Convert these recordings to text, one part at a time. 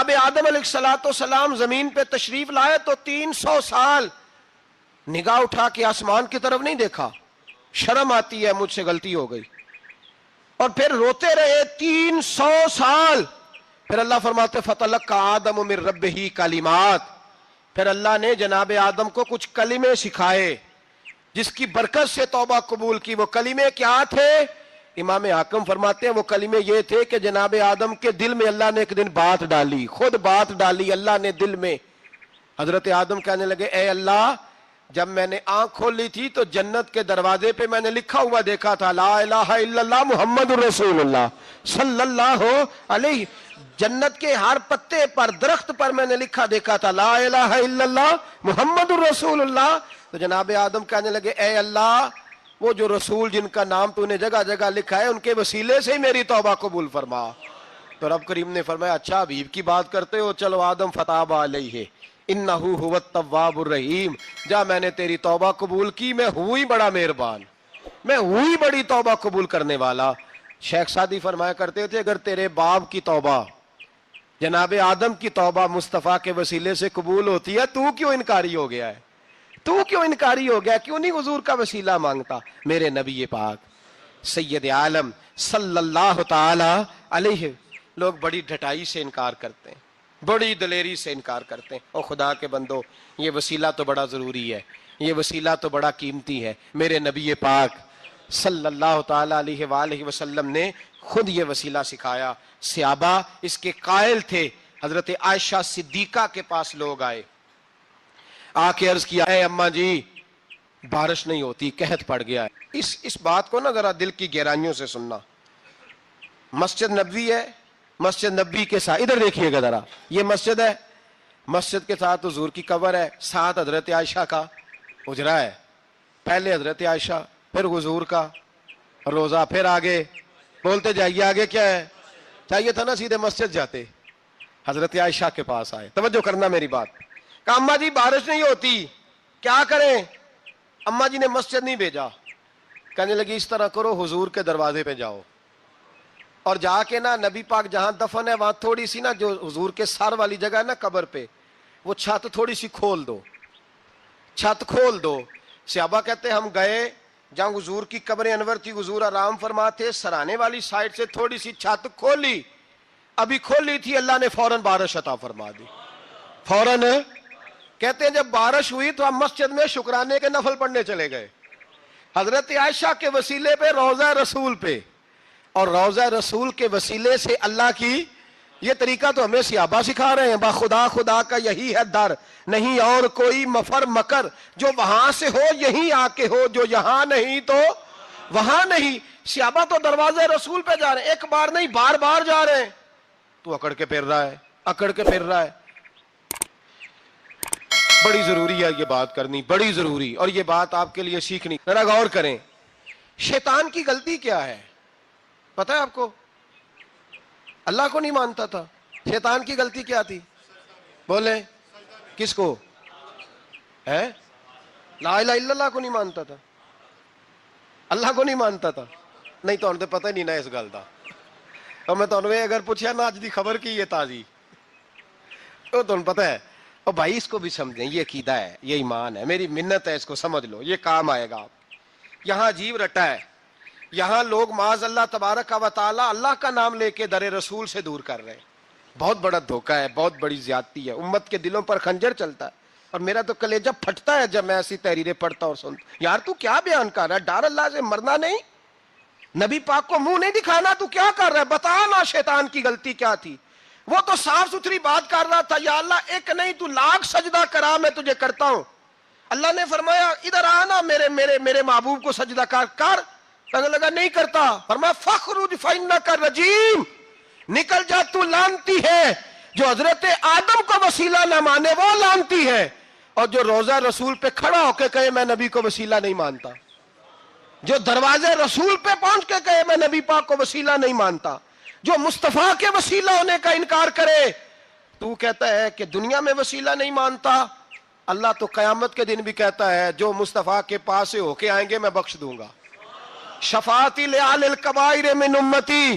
جناب آدم علیہ السلام زمین پہ تشریف لائے تو 300 سال نگاہ اٹھا کے آسمان کی طرف نہیں دیکھا، شرم آتی ہے مجھ سے غلطی ہو گئی، اور پھر روتے رہے 300 سال. پھر اللہ فرماتے فَتَلَقَّىٰ آدَمُ مِن رَبِّهِ کلمات، پھر اللہ نے جناب آدم کو کچھ کلمے سکھائے جس کی برکت سے توبہ قبول کی. وہ کلمے کیا تھے؟ امام حاکم فرماتے ہیں وہ کلمے یہ تھے کہ جناب آدم کے دل میں اللہ نے ایک دن بات ڈالی، خود بات ڈالی اللہ نے دل میں. حضرت آدم کہنے لگے اے اللہ، جب میں نے آنکھ کھولی تھی تو جنت کے دروازے پہ میں نے لکھا ہوا دیکھا تھا لا الہ الا اللہ محمد الرسول اللہ صلی اللہ علیہ. جنت کے ہر پتے پر، درخت پر میں نے لکھا دیکھا تھا لا الہ الا اللہ محمد الرسول اللہ. تو جناب آدم کہنے لگے اے اللہ، وہ جو رسول جن کا نام تو نے جگہ جگہ لکھا ہے ان کے وسیلے سے ہی میری توبہ قبول فرما. تو رب کریم نے فرمایا اچھا حبیب کی بات کرتے ہو، چلو آدم فتاب علیہ انہ هو التواب الرحیم. جا میں نے تیری توبہ قبول کی، میں ہوئی بڑا مہربان، میں ہوئی بڑی توبہ قبول کرنے والا. شیخ سعدی فرمایا کرتے تھے اگر تیرے باپ کی توبہ، جناب آدم کی توبہ مصطفیٰ کے وسیلے سے قبول ہوتی ہے، تو کیوں انکاری ہو گیا ہے؟ تو کیوں انکاری ہو گیا؟ کیوں نہیں حضور کا وسیلہ مانگتا؟ میرے نبی پاک سید عالم صلی اللہ تعالی علیہ. لوگ بڑی ڈھٹائی سے انکار کرتے ہیں، بڑی دلیری سے انکار کرتے ہیں. اور خدا کے بندو، یہ وسیلہ تو بڑا ضروری ہے، یہ وسیلہ تو بڑا قیمتی ہے. میرے نبی پاک صلی اللہ تعالی علیہ وآلہ وسلم نے خود یہ وسیلہ سکھایا. صحابہ اس کے قائل تھے. حضرت عائشہ صدیقہ کے پاس لوگ آئے، آ کے عرض کیا اے اماں جی بارش نہیں ہوتی، قحط پڑ گیا ہے. اس بات کو نا ذرا دل کی گہرائیوں سے سننا. مسجد نبوی ہے، مسجد نبی کے ساتھ ادھر دیکھیے گا ذرا، یہ مسجد ہے، مسجد کے ساتھ حضور کی قبر ہے، ساتھ حضرت عائشہ کا حجرہ ہے. پہلے حضرت عائشہ، پھر حضور کا روزہ، پھر آگے بولتے جائیے آگے کیا ہے. چاہیے تھا نا سیدھے مسجد جاتے. حضرت عائشہ کے پاس آئے، توجہ کرنا میری بات. کہا اماں جی بارش نہیں ہوتی، کیا کریں؟ اماں جی نے مسجد نہیں بھیجا، کہنے لگی اس طرح کرو حضور کے دروازے پہ جاؤ اور جا کے نا نبی پاک جہاں دفن ہے وہاں تھوڑی سی نا جو حضور کے سر والی جگہ ہے نا قبر پہ، وہ چھت تھوڑی سی کھول دو، چھت کھول دو. صحابہ کہتے ہم گئے جہاں حضور کی قبر انور تھی، حضور آرام فرماتے، سرانے والی سائڈ سے تھوڑی سی چھت کھولی، ابھی کھولی تھی اللہ نے فوراً بارش عطا فرما دی. فوراً کہتے ہیں جب بارش ہوئی تو ہم مسجد میں شکرانے کے نفل پڑھنے چلے گئے، حضرت عائشہ کے وسیلے پہ، روضہ رسول پہ. اور روضہ رسول کے وسیلے سے اللہ کی یہ طریقہ تو ہمیں صحابہ سکھا رہے ہیں. خدا خدا کا یہی ہے در، نہیں اور کوئی مفر مکر، جو وہاں سے ہو یہیں آ کے ہو، جو یہاں نہیں تو وہاں نہیں. صحابہ تو دروازے رسول پہ جا رہے ہیں، ایک بار نہیں بار بار جا رہے ہیں. تو اکڑ کے پھر رہا ہے، اکڑ کے پھر رہا ہے. بڑی ضروری ہے یہ بات کرنی، بڑی ضروری، اور یہ بات آپ کے لیے سیکھنی. ذرا غور کریں، شیطان کی غلطی کیا ہے پتہ ہے آپ کو؟ اللہ کو نہیں مانتا تھا. شیطان کی غلطی کیا تھی؟ بولیں کس کو ہے؟ لا الہ الا اللہ کو نہیں مانتا تھا، اللہ کو نہیں مانتا تھا. نہیں تو انہیں پتہ ہی نہیں نا اس گل دا. اور میں تو اگر پوچھا نا اج دی خبر کی یہ تازی، تو تمہیں پتہ ہے. اور بھائی اس کو بھی سمجھیں، یہ عقیدہ ہے، یہ ایمان ہے، میری منت ہے، اس کو سمجھ لو، یہ کام آئے گا. یہاں عجیب رٹا ہے، یہاں لوگ معاذ اللہ تبارک و تعالی اللہ کا نام لے کے در رسول سے دور کر رہے ہیں. بہت بڑا دھوکہ ہے، بہت بڑی زیادتی ہے. امت کے دلوں پر خنجر چلتا ہے. اور میرا تو کلیجہ پھٹتا ہے جب میں ایسی تحریریں پڑھتا اور سنتا. یار تو کیا بیان کر رہا ہے؟ ڈر اللہ سے مرنا نہیں، نبی پاک کو منہ نہیں دکھانا، تو کیا کر رہا ہے؟ بتا نا شیطان کی غلطی کیا تھی. وہ تو صاف ستھری بات کر رہا تھا، یا اللہ ایک نہیں تو لاکھ سجدہ کرا میں تجھے کرتا ہوں. اللہ نے فرمایا ادھر آنا، میرے محبوب کو سجدہ کر. کہنے لگا نہیں کرتا. فرمایا فخرج فإنک رجیم، نکل جا تو لانتی ہے. جو حضرت آدم کو وسیلہ نہ مانے وہ لانتی ہے، اور جو روضہ رسول پہ کھڑا ہو کے کہے میں نبی کو وسیلہ نہیں مانتا، جو دروازے رسول پہ پہنچ کے کہے میں نبی پاک کو وسیلہ نہیں مانتا، جو مصطفیٰ کے وسیلہ ہونے کا انکار کرے. تو کہتا ہے کہ دنیا میں وسیلہ نہیں مانتا، اللہ تو قیامت کے دن بھی کہتا ہے جو مصطفیٰ کے پاس سے ہو کے آئیں گے میں بخش دوں گا. شفاعتی لآل الکبائر من امتی،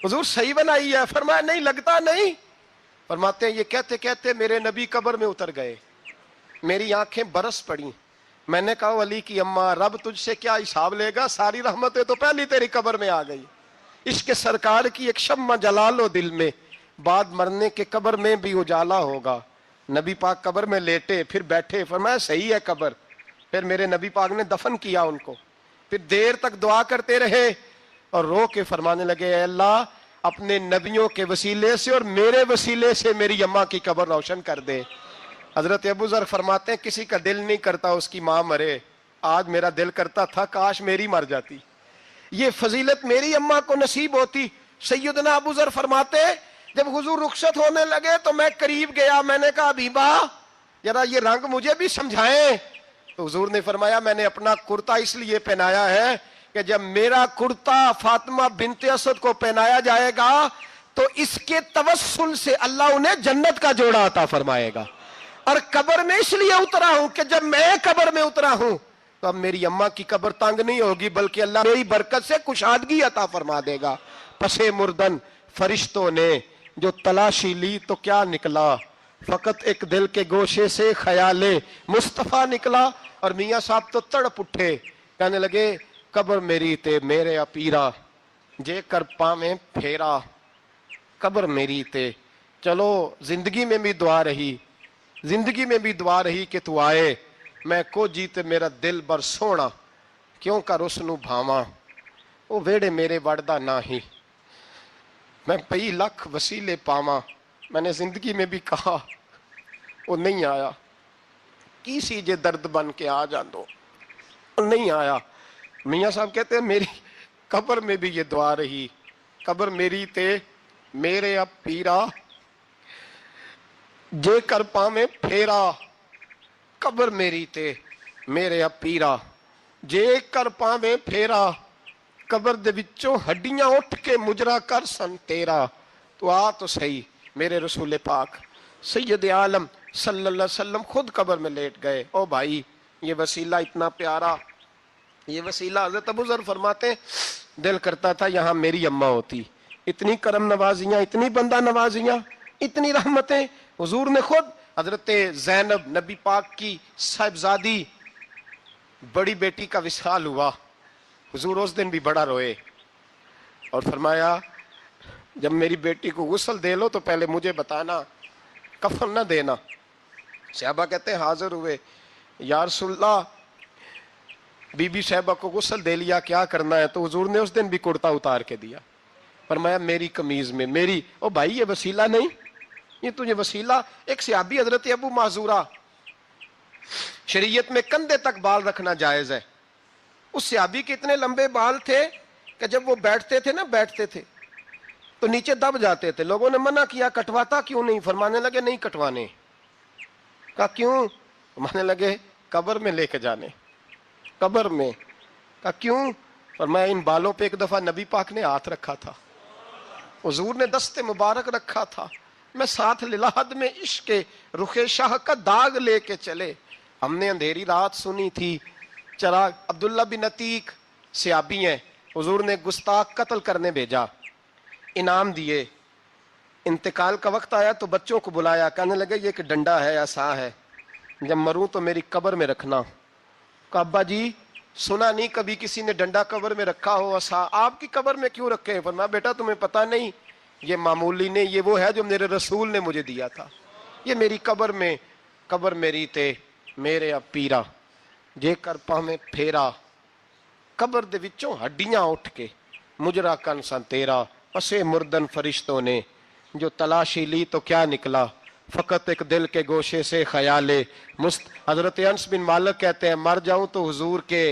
حضور صحیح بنائی ہے؟ فرمایا نہیں لگتا نہیں. فرماتے ہیں یہ کہتے کہتے میرے نبی قبر میں اتر گئے, میری آنکھیں برس پڑی. میں نے کہا علی کی اماں رب تجھ سے کیا حساب لے گا, ساری رحمتیں تو پہلی تیری قبر میں آ گئی. عشق سرکار کی ایک شمع جلا لو دل میں, بعد مرنے کے قبر میں بھی اجالا ہوگا. نبی پاک قبر میں لیٹے, پھر بیٹھے, فرمایا صحیح ہے قبر. پھر میرے نبی پاک نے دفن کیا ان کو, پھر دیر تک دعا کرتے رہے اور رو کے فرمانے لگے اے اللہ اپنے نبیوں کے وسیلے سے اور میرے وسیلے سے میری اماں کی قبر روشن کر دے. حضرت ابو ذر فرماتے ہیں کسی کا دل نہیں کرتا اس کی ماں مرے, آج میرا دل کرتا تھا کاش میری مر جاتی, یہ فضیلت میری اماں کو نصیب ہوتی. سیدنا ابو ذر فرماتے جب حضور رخصت ہونے لگے تو میں قریب گیا, میں نے کہا حبیبہ ذرا یہ رنگ مجھے بھی سمجھائیں. تو حضور نے فرمایا میں نے اپنا کرتا اس لیے پہنایا ہے کہ جب میرا کرتا فاطمہ بنت اسد کو پہنایا جائے گا تو اس کے توسل سے اللہ انہیں جنت کا جوڑا عطا فرمائے گا. اور قبر میں اس لیے اترا ہوں کہ جب میں قبر میں اترا ہوں تو اب میری اماں کی قبر تنگ نہیں ہوگی, بلکہ اللہ میری برکت سے کشادگی عطا فرما دے گا. پسے مردن فرشتوں نے جو تلاشی لی تو کیا نکلا, فقط ایک دل کے گوشے سے خیال مصطفیٰ نکلا. اور میاں صاحب تو تڑپ اٹھے, کہنے لگے قبر میری تے میرے اپیرا, جے کر پاویں پھیرا قبر میری تے. چلو زندگی میں بھی دعا رہی, زندگی میں بھی دعا رہی کہ تو آئے, میں کو جیتے میرا دل بر سونا کیوں کر اس نو بھاواں, وہ ویڑے میرے وڑدا نہ ہی میں پئی لکھ وسیلے پاواں. میں نے زندگی میں بھی کہا وہ نہیں آیا, کی سی جے درد بن کے آ جاندو, نہیں آیا. میاں صاحب کہتے ہیں میری قبر میں بھی یہ دعا رہی, قبر میری تے میرے اب پیرا جے کر پاویں پھیرا قبر میری تے میرے اب پیرا جے کر پاویں پھیرا قبر دے وچوں ہڈیاں اٹھ کے مجرا کر سن تیرا. تو آ تو صحیح میرے رسول پاک سید عالم صلی اللہ علیہ وسلم خود قبر میں لیٹ گئے. او بھائی یہ وسیلہ اتنا پیارا, یہ وسیلہ حضرت ابو ذر فرماتے دل کرتا تھا یہاں میری اماں ہوتی. اتنی کرم نوازیاں, اتنی بندہ نوازیاں, اتنی رحمتیں. حضور نے خود حضرت زینب نبی پاک کی صاحبزادی بڑی بیٹی کا وصال ہوا, حضور اس دن بھی بڑا روئے اور فرمایا جب میری بیٹی کو غسل دے لو تو پہلے مجھے بتانا, کفن نہ دینا. صحابہ کہتے ہیں حاضر ہوئے, یا رسول اللہ بی بی صاحبہ کو غسل دے لیا کیا کرنا ہے؟ تو حضور نے اس دن بھی کرتا اتار کے دیا, فرمایا میری قمیض میں میری. او بھائی یہ وسیلہ نہیں, یہ تجھے وسیلہ. ایک صحابی حضرت ابو معذورہ, شریعت میں کندھے تک بال رکھنا جائز ہے. اس صحابی کے اتنے لمبے بال تھے کہ جب وہ بیٹھتے تھے تو نیچے دب جاتے تھے. لوگوں نے منع کیا کٹواتا کیوں نہیں؟ فرمانے لگے نہیں کٹوانے. کہا کیوں؟ فرمانے لگے قبر میں لے کے جانے, قبر میں. کہا کیوں؟ فرمایا ان بالوں پہ ایک دفعہ نبی پاک نے ہاتھ رکھا تھا, حضور نے دست مبارک رکھا تھا, میں ساتھ للہد میں عشق رخ شاہ کا داغ لے کے چلے. ہم نے اندھیری رات سنی تھی چراغ. عبداللہ بن عتیق صحابی ہیں, حضور نے گستاخ قتل کرنے بھیجا, انعام دیے. انتقال کا وقت آیا تو بچوں کو بلایا, کہنے لگے یہ ایک ڈنڈا ہے عصا ہے, جب مروں تو میری قبر میں رکھنا. کہا ابا جی سنا نہیں کبھی کسی نے ڈنڈا قبر میں رکھا ہو, عصا آپ کی قبر میں کیوں رکھے؟ فرمایا بیٹا تمہیں پتہ نہیں, یہ معمولی نہیں, یہ وہ ہے جو میرے رسول نے مجھے دیا تھا. یہ میری قبر میں, قبر میری تے میرے اب پیرا جے کر پاویں پھیرا قبر دے وچوں ہڈیاں اٹھ کے مجرا کن سن تیرا. پسے مردن فرشتوں نے جو تلاشی لی تو کیا نکلا, فقط ایک دل کے گوشے سے خیال حضرت انس بن مالک کہتے ہیں مر جاؤں تو حضور کے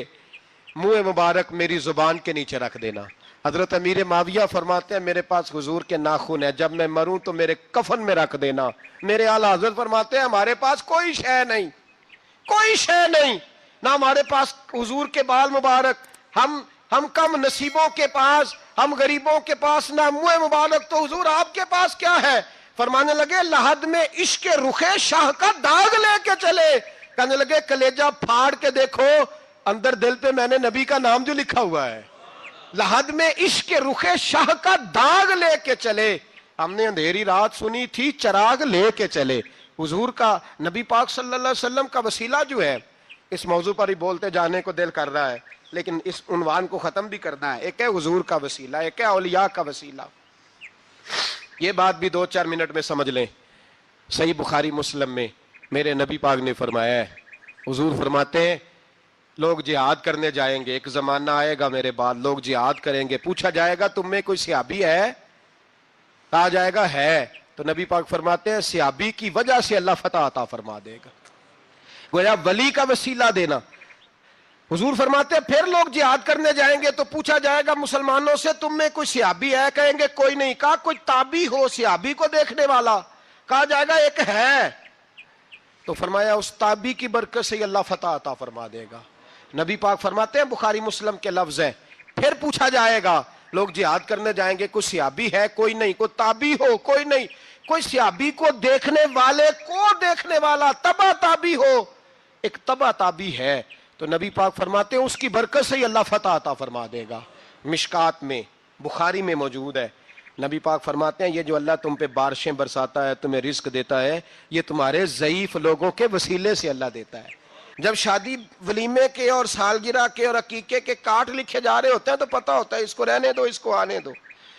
منہ مبارک میری زبان کے نیچے رکھ دینا. حضرت امیر معاویہ فرماتے ہیں میرے پاس حضور کے ناخن ہے, جب میں مروں تو میرے کفن میں رکھ دینا. میرے اعلیٰ حضرت فرماتے ہیں ہمارے پاس کوئی شے نہیں, کوئی شے نہیں, نہ ہمارے پاس حضور کے بال مبارک. ہم کم نصیبوں کے پاس, ہم غریبوں کے پاس نہ منہ مبارک, تو حضور آپ کے پاس کیا ہے؟ فرمانے لگے لحد میں عشق رخ شاہ کا داغ لے کے چلے. کہنے لگے کلیجہ پھاڑ کے دیکھو اندر دل پہ میں نے نبی کا نام جو لکھا ہوا ہے. لحد میں عشق کے رخ شاہ کا داغ لے کے چلے. ہم نے اندھیری رات سنی تھی چراغ لے کے چلے. حضور کا, نبی پاک صلی اللہ علیہ وسلم کا وسیلہ جو ہے, اس موضوع پر ہی بولتے جانے کو دل کر رہا ہے, لیکن اس عنوان کو ختم بھی کرنا ہے. ایک ہے حضور کا وسیلہ, ایک ہے اولیاء کا وسیلہ. یہ بات بھی 2-4 منٹ میں سمجھ لیں. صحیح بخاری مسلم میں میرے نبی پاک نے فرمایا ہے, حضور فرماتے ہیں لوگ جہاد کرنے جائیں گے, ایک زمانہ آئے گا میرے بعد لوگ جہاد کریں گے, پوچھا جائے گا تم میں کوئی صحابی ہے, کہا جائے گا ہے, تو نبی پاک فرماتے ہیں صحابی کی وجہ سے اللہ فتح عطا فرما دے گا. گویا ولی کا وسیلہ دینا. حضور فرماتے ہیں پھر لوگ جہاد کرنے جائیں گے تو پوچھا جائے گا مسلمانوں سے تم میں کوئی صحابی ہے, کہیں گے کوئی نہیں. کہا کوئی تابعی ہو صحابی کو دیکھنے والا, کہا جائے گا ایک ہے, تو فرمایا اس تابعی کی برکت سے اللہ فتح عطا فرما دے گا. نبی پاک فرماتے ہیں بخاری مسلم کے لفظ ہے, پھر پوچھا جائے گا لوگ جہاد کرنے جائیں گے, کوئی صحابی ہے, کوئی نہیں. کوئی تابعی ہو, کوئی نہیں. کوئی صحابی کو دیکھنے والے کو دیکھنے والا تبع تابعی ہو, ایک تبع تابعی ہے, تو نبی پاک فرماتے ہیں اس کی برکت سے ہی اللہ فتح عطا فرما دے گا. مشکات میں بخاری میں موجود ہے. نبی پاک فرماتے ہیں یہ جو اللہ تم پہ بارشیں برساتا ہے, تمہیں رزق دیتا ہے, یہ تمہارے ضعیف لوگوں کے وسیلے سے اللہ دیتا ہے. جب شادی ولیمے کے اور سالگرہ کے اور عقیقے کے کارڈ لکھے جا رہے ہوتے ہیں تو پتہ ہوتا ہے اس کو رہنے دو, اس کو آنے دو,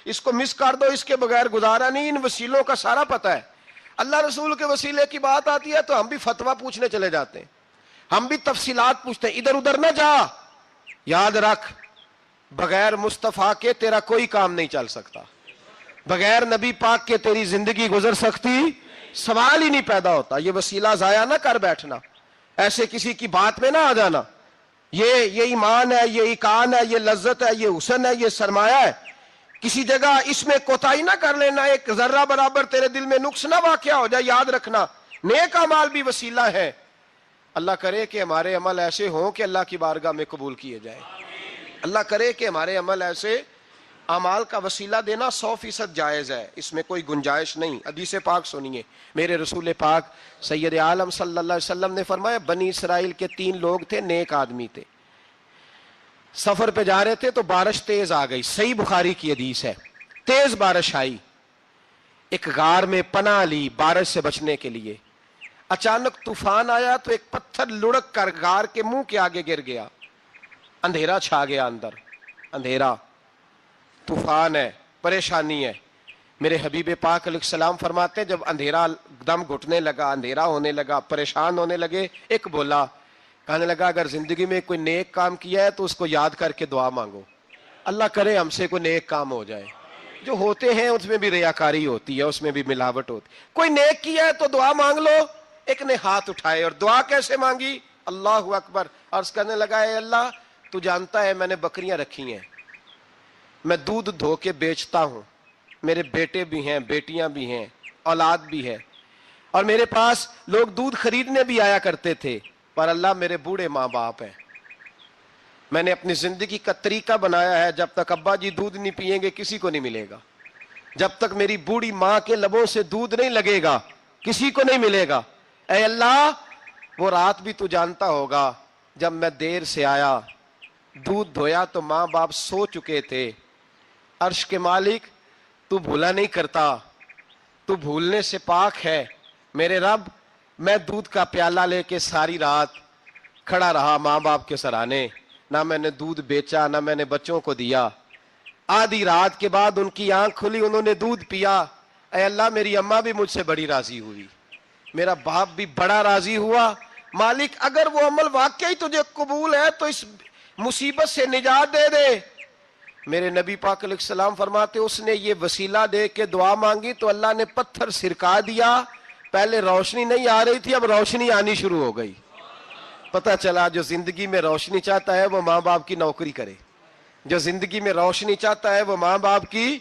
اس کو مس کر دو, اس کے بغیر گزارا نہیں. ان وسیلوں کا سارا پتہ ہے. اللہ رسول کے وسیلے کی بات آتی ہے تو ہم بھی فتویٰ پوچھنے چلے جاتے ہیں, ہم بھی تفصیلات پوچھتے ہیں. ادھر ادھر نہ جا, یاد رکھ بغیر مصطفیٰ کے تیرا کوئی کام نہیں چل سکتا, بغیر نبی پاک کے تیری زندگی گزر سکتی, سوال ہی نہیں پیدا ہوتا. یہ وسیلہ ضائع نہ کر بیٹھنا, ایسے کسی کی بات میں نہ آ جانا. یہ ایمان ہے, یہ ایقان ہے, یہ لذت ہے, یہ حسن ہے, یہ سرمایہ ہے. کسی جگہ اس میں کوتاہی نہ کر لینا, ایک ذرہ برابر تیرے دل میں نقص نہ واقع ہو جائے. یاد رکھنا نیک اعمال بھی وسیلہ ہے. اللہ کرے کہ ہمارے عمل ایسے ہوں کہ اللہ کی بارگاہ میں قبول کیے جائیں. اللہ کرے کہ ہمارے عمل ایسے, اعمال کا وسیلہ دینا 100% جائز ہے, اس میں کوئی گنجائش نہیں. حدیث پاک سنیے, میرے رسول پاک سید عالم صلی اللہ علیہ وسلم نے فرمایا بنی اسرائیل کے 3 لوگ تھے, نیک آدمی تھے, سفر پہ جا رہے تھے تو بارش تیز آ گئی. صحیح بخاری کی حدیث ہے, تیز بارش آئی, ایک غار میں پناہ لی بارش سے بچنے کے لیے. اچانک طوفان آیا تو ایک پتھر لڑک کر غار کے منہ کے آگے گر گیا. اندھیرا چھا گیا اندر, اندھیرا, طوفان ہے, پریشانی ہے. میرے حبیب پاک علیہ السلام فرماتے ہیں جب اندھیرا دم گھٹنے لگا, اندھیرا ہونے لگا, پریشان ہونے لگے, ایک بولا, کہنے لگا اگر زندگی میں کوئی نیک کام کیا ہے تو اس کو یاد کر کے دعا مانگو, اللہ کرے ہم سے کوئی نیک کام ہو جائے. جو ہوتے ہیں اس میں بھی ریاکاری ہوتی ہے, اس میں بھی ملاوٹ ہوتی. کوئی نیک کیا ہے تو دعا مانگ لو. ایک نے ہاتھ اٹھائے اور دعا کیسے مانگی, اللہ اکبر, عرض کرنے لگا اے اللہ تو جانتا ہے میں نے بکریاں رکھی ہیں, میں دودھ دھو کے بیچتا ہوں, میرے بیٹے بھی ہیں, بیٹیاں بھی ہیں, اولاد بھی ہے, اور میرے پاس لوگ دودھ خریدنے بھی آیا کرتے تھے, پر اللہ میرے بوڑھے ماں باپ ہیں. میں نے اپنی زندگی کا طریقہ بنایا ہے جب تک ابا جی دودھ نہیں پئیں گے کسی کو نہیں ملے گا, جب تک میری بوڑھی ماں کے لبوں سے دودھ نہیں لگے گا کسی کو نہیں ملے گا. اے اللہ وہ رات بھی تو جانتا ہوگا جب میں دیر سے آیا, دودھ دھویا تو ماں باپ سو چکے تھے. عرش کے مالک تو بھولا نہیں کرتا, تو بھولنے سے پاک ہے. میرے رب میں دودھ کا پیالہ لے کے ساری رات کھڑا رہا ماں باپ کے سرانے, نہ میں نے دودھ بیچا نہ میں نے بچوں کو دیا. آدھی رات کے بعد ان کی آنکھ کھلی, انہوں نے دودھ پیا. اے اللہ میری اماں بھی مجھ سے بڑی راضی ہوئی, میرا باپ بھی بڑا راضی ہوا. مالک اگر وہ عمل واقعی تجھے قبول ہے تو اس مصیبت سے نجات دے دے. میرے نبی پاک علیہ السلام فرماتے اس نے یہ وسیلہ دے کے دعا مانگی تو اللہ نے پتھر سرکا دیا. پہلے روشنی نہیں آ رہی تھی, اب روشنی آنی شروع ہو گئی. پتہ چلا جو زندگی میں روشنی چاہتا ہے وہ ماں باپ کی نوکری کرے, جو زندگی میں روشنی چاہتا ہے وہ ماں باپ کی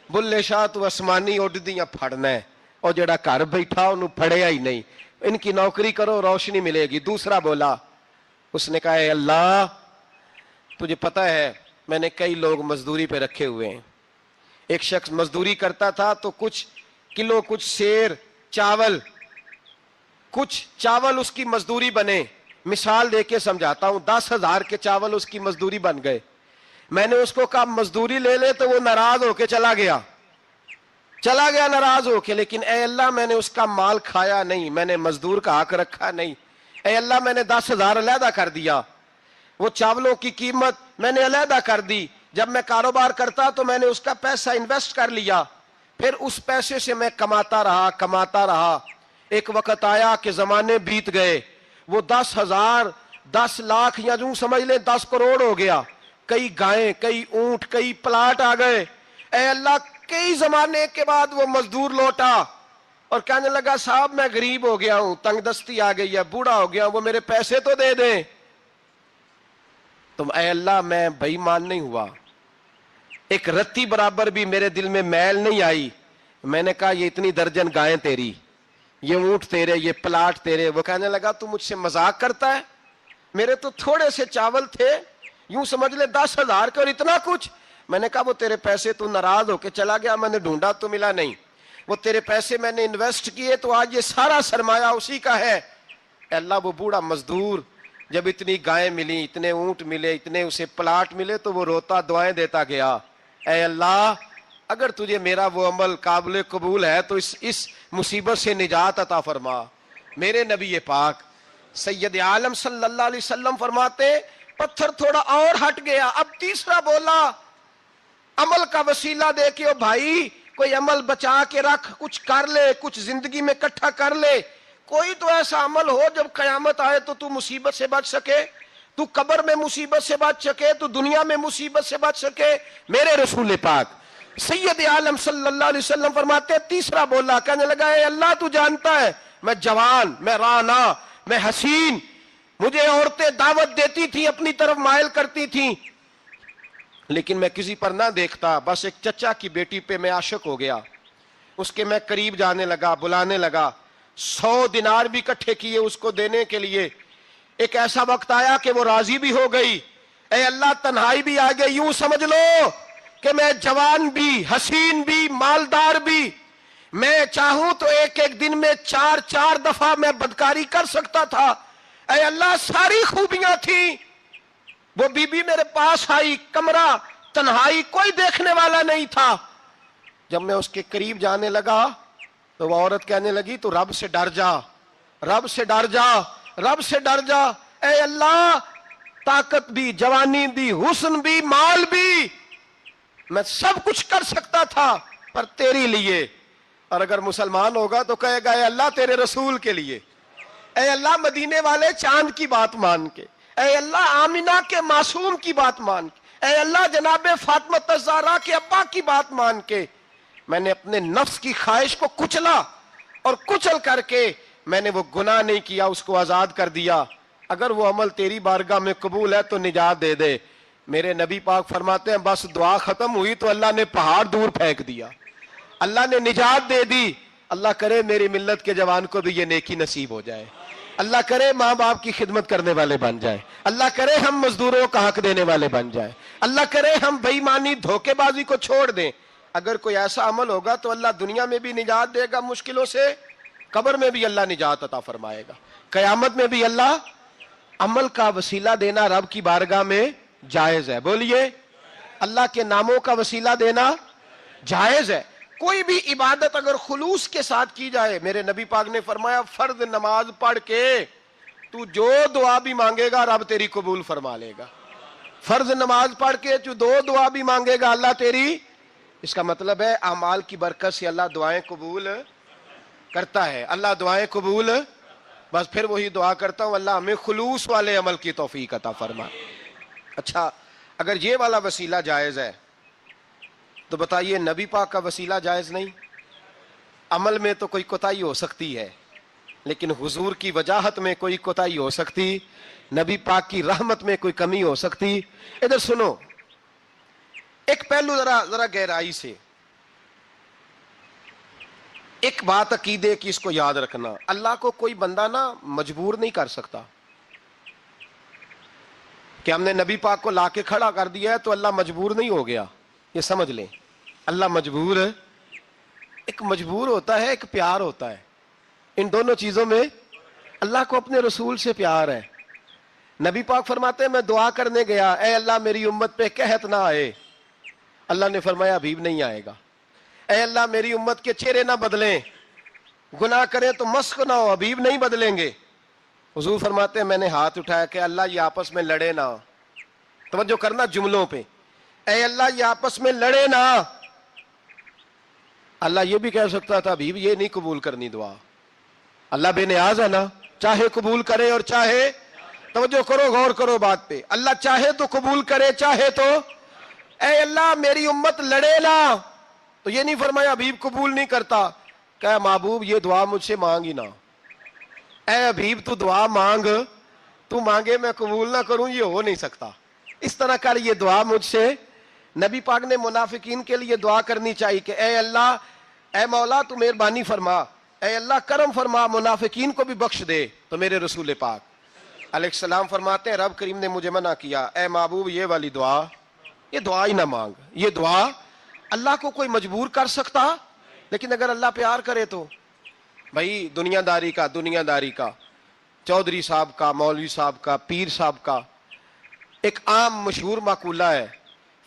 بلے شاہ تو آسمانی اڈدیاں پھڑنا ہے, اور جڑا گھر بیٹھا انہوں پھڑیا ہی نہیں. ان کی نوکری کرو روشنی ملے گی. دوسرا بولا, اس نے کہا اے اللہ تجھے پتہ ہے میں نے کئی لوگ مزدوری پہ رکھے ہوئے ہیں. ایک شخص مزدوری کرتا تھا تو کچھ کلو کچھ سیر چاول, کچھ چاول اس کی مزدوری بنے. مثال دے کے سمجھاتا ہوں, 10,000 کے چاول اس کی مزدوری بن گئے. میں نے اس کو کہا مزدوری لے لے تو وہ ناراض ہو کے چلا گیا ناراض ہو کے. لیکن اے اللہ میں نے اس کا مال کھایا نہیں, میں نے مزدور کا حق رکھا نہیں. اے اللہ میں نے 10,000 علیحدہ کر دیا, وہ چاولوں کی قیمت میں نے علیحدہ کر دی. جب میں کاروبار کرتا تو میں نے اس کا پیسہ انویسٹ کر لیا, پھر اس پیسے سے میں کماتا رہا. ایک وقت آیا کہ زمانے بیت گئے, وہ 10,000 10 لاکھ یا یوں سمجھ لیں 10 کروڑ ہو گیا. کئی گائیں, کئی اونٹ, کئی پلاٹ آ گئے. اے اللہ کئی زمانے کے بعد وہ مزدور لوٹا اور کہنے لگا صاحب میں غریب ہو گیا ہوں, تنگ دستی آ گئی ہے, بوڑھا ہو گیا, وہ میرے پیسے تو دے دیں. تم اے اللہ میں بے ایمان نہیں ہوا, ایک رتی برابر بھی میرے دل میں میل نہیں آئی. میں نے کہا یہ اتنی درجن گائیں تیری, یہ اونٹ تیرے, یہ پلاٹ تیرے. وہ کہنے لگا تو مجھ سے مذاق کرتا ہے, میرے تو تھوڑے سے چاول تھے, یوں سمجھ لے 10,000 کے اور اتنا کچھ. میں نے کہا وہ تیرے پیسے, تو ناراض ہو کے چلا گیا, میں نے ڈھونڈا تو ملا نہیں. وہ تیرے پیسے میں نے انویسٹ کیے تو آج یہ سارا سرمایہ اسی کا ہے. اے اللہ وہ بوڑھا مزدور جب اتنی گائیں ملی, اتنے اونٹ ملے, اتنے اسے پلاٹ ملے تو وہ روتا دعائیں دیتا گیا. اے اللہ اگر تجھے میرا وہ عمل قابل قبول ہے تو اس مصیبت سے نجات عطا فرما. میرے نبی پاک سید عالم صلی اللہ علیہ وسلم فرماتے پتھر تھوڑا اور ہٹ گیا, اب تیسرا بولا عمل کا وسیلہ دے کے, او بھائی کوئی عمل بچا کے رکھ, کچھ کر لے, کچھ زندگی میں اکٹھا کر لے. کوئی تو ایسا عمل ہو جب قیامت آئے تو مصیبت سے بچ سکے, تو قبر میں مصیبت سے بچ سکے, تو دنیا میں مصیبت سے بچ سکے. میرے رسول پاک سید عالم صلی اللہ علیہ وسلم فرماتے تیسرا بولا, کہنے لگا اے اللہ تو جانتا ہے میں جوان, میں رانا, میں حسین, مجھے عورتیں دعوت دیتی تھیں, اپنی طرف مائل کرتی تھیں, لیکن میں کسی پر نہ دیکھتا. بس ایک چچا کی بیٹی پہ میں عاشق ہو گیا, اس کے میں قریب جانے لگا, بلانے لگا, 100 دینار بھی اکٹھے کیے اس کو دینے کے لیے. ایک ایسا وقت آیا کہ وہ راضی بھی ہو گئی. اے اللہ تنہائی بھی آ گئی, یوں سمجھ لو کہ میں جوان بھی, حسین بھی, مالدار بھی, میں چاہوں تو ایک دن میں 4 دفعہ میں بدکاری کر سکتا تھا. اے اللہ ساری خوبیاں تھیں. وہ بی بی میرے پاس آئی, کمرہ تنہائی, کوئی دیکھنے والا نہیں تھا. جب میں اس کے قریب جانے لگا تو وہ عورت کہنے لگی تو رب سے ڈر جا, رب سے ڈر جا, رب سے ڈر جا. اے اللہ طاقت بھی, جوانی بھی, حسن بھی, مال بھی, میں سب کچھ کر سکتا تھا پر تیری لیے. اور اگر مسلمان ہوگا تو کہے گا اے اللہ تیرے رسول کے لیے, اے اللہ مدینے والے چاند کی بات مان کے, اے اللہ آمینہ کے معصوم کی بات مان کے, اے اللہ جناب فاطمہ الزہرا کے ابا کی بات مان کے. میں نے اپنے نفس کی خواہش کو کچلا اور کچل کر کے میں نے وہ گناہ نہیں کیا, اس کو آزاد کر دیا. اگر وہ عمل تیری بارگاہ میں قبول ہے تو نجات دے دے. میرے نبی پاک فرماتے ہیں بس دعا ختم ہوئی تو اللہ نے پہاڑ دور پھینک دیا, اللہ نے نجات دے دی. اللہ کرے میری ملت کے جوان کو بھی یہ نیکی نصیب ہو جائے, اللہ کرے ماں باپ کی خدمت کرنے والے بن جائے, اللہ کرے ہم مزدوروں کا حق دینے والے بن جائے, اللہ کرے ہم بے ایمانی دھوکے بازی کو چھوڑ دیں. اگر کوئی ایسا عمل ہوگا تو اللہ دنیا میں بھی نجات دے گا مشکلوں سے, قبر میں بھی اللہ نجات عطا فرمائے گا, قیامت میں بھی اللہ. عمل کا وسیلہ دینا رب کی بارگاہ میں جائز ہے. بولیے اللہ کے ناموں کا وسیلہ دینا جائز ہے. کوئی بھی عبادت اگر خلوص کے ساتھ کی جائے, میرے نبی پاک نے فرمایا فرض نماز پڑھ کے تو جو دعا بھی مانگے گا رب تیری قبول فرما لے گا. فرض نماز پڑھ کے تو 2 دعا بھی مانگے گا اللہ تیری. اس کا مطلب ہے اعمال کی برکت سے اللہ دعائیں قبول کرتا ہے, اللہ دعائیں قبول. بس پھر وہی دعا کرتا ہوں اللہ ہمیں خلوص والے عمل کی توفیق عطا فرما. اچھا اگر یہ والا وسیلہ جائز ہے تو بتائیے نبی پاک کا وسیلہ جائز نہیں؟ عمل میں تو کوئی کوتاہی ہو سکتی ہے لیکن حضور کی وجاہت میں کوئی کوتاہی ہو سکتی, نبی پاک کی رحمت میں کوئی کمی ہو سکتی. ادھر سنو ایک پہلو ذرا گہرائی سے, ایک بات عقیدے کی اس کو یاد رکھنا, اللہ کو کوئی بندہ نا مجبور نہیں کر سکتا کہ ہم نے نبی پاک کو لا کے کھڑا کر دیا ہے تو اللہ مجبور نہیں ہو گیا. یہ سمجھ لیں اللہ مجبور ہے, ایک مجبور ہوتا ہے, ایک پیار ہوتا ہے. ان دونوں چیزوں میں اللہ کو اپنے رسول سے پیار ہے. نبی پاک فرماتے ہیں میں دعا کرنے گیا، اے اللہ میری امت پہ قحط نہ آئے، اللہ نے فرمایا حبیب نہیں آئے گا۔ اے اللہ میری امت کے چہرے نہ بدلیں، گناہ کریں تو مسخ نہ ہو، حبیب نہیں بدلیں گے۔ حضور فرماتے ہیں میں نے ہاتھ اٹھایا کہ اللہ یہ آپس میں لڑے نہ، توجہ کرنا جملوں پہ، اے اللہ یہ آپس میں لڑے نہ۔ اللہ یہ بھی کہہ سکتا تھا حبیب یہ نہیں قبول کرنی دعا، اللہ بے نیاز ہے نا، چاہے قبول کرے اور چاہے، توجہ کرو غور کرو بات پہ، اللہ چاہے تو قبول کرے چاہے تو، اے اللہ میری امت لڑے نہ، تو یہ نہیں فرمایا حبیب قبول نہیں کرتا، کہ محبوب یہ دعا مجھ سے مانگ ہی نہ، اے حبیب تو دعا مانگ، تو مانگے میں قبول نہ کروں، یہ ہو نہیں سکتا، اس طرح کر یہ دعا مجھ سے۔ نبی پاک نے منافقین کے لیے دعا کرنی چاہیے کہ اے اللہ، اے مولا تو مہربانی فرما، اے اللہ کرم فرما، منافقین کو بھی بخش دے۔ تو میرے رسول پاک علیہ السلام فرماتے ہیں رب کریم نے مجھے منع کیا، اے محبوب یہ والی دعا، یہ دعا ہی نہ مانگ، یہ دعا اللہ کو کوئی مجبور کر سکتا، لیکن اگر اللہ پیار کرے تو، بھائی دنیا داری کا چودھری صاحب کا، مولوی صاحب کا، پیر صاحب کا ایک عام مشہور مقولہ ہے،